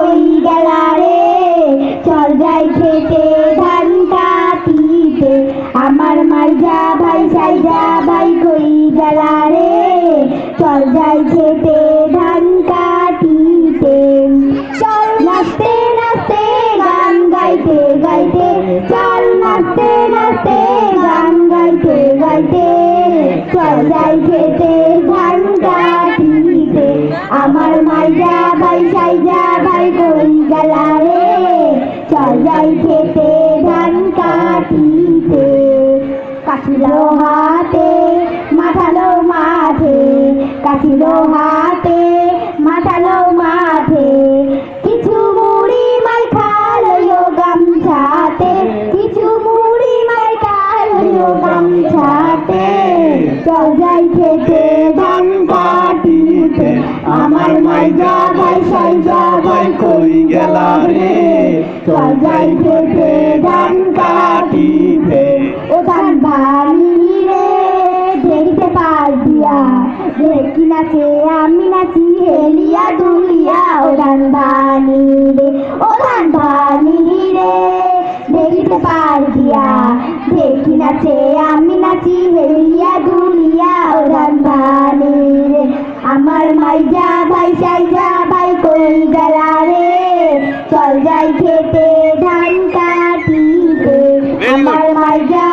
কই গেলা রে, চল যাই খেতে ধান কাটিতে। আমার মাইজা ভাই সাইজা ভাই কই গেলা রে, চল যাই খেতে ধান কাটিতে। চল নাচতে নাচতে গান গাইতে গাইতে, চল নাচতে নাচতে গান গাইতে গাইতে, চল যাই খেতে ধান কাটিতে। আমার মাইজা ভাই সাইজা ভাই কই গেলা রে, চল যাই খেতে ধান কাটিতে। কাশিলো হাতে মাথালো মাঠে, কাশিলো হাতে মাথালো মাঠে, কিছু মুড়ি মাই খালো গামছাতে, কিছু মুড়ি মাই খালো গামছাতে। চল যাই খেতে ধান কাটিতে। আমার মাইজা ভাই সাইজা ভাই কই গেলা রে, চল যাই খেতে ধান কাটিতে। ও ধান বানি রে দেখতে পারবিয়া, দেখি নাচে আমি নাচি হেলিয়া দুলিয়া। ও ধান বানি রে, ও ধান বানি রে দেখতে পারবিয়া, দেখি নাচে আমি নাচি হেলিয়া দুলিয়া। ও ধান বানি রে, আমার মাইজা ভাই সাইজা ভাই কই গেলা রে, চল যাই খেতে ধান কাটিতে। আমার মাইজা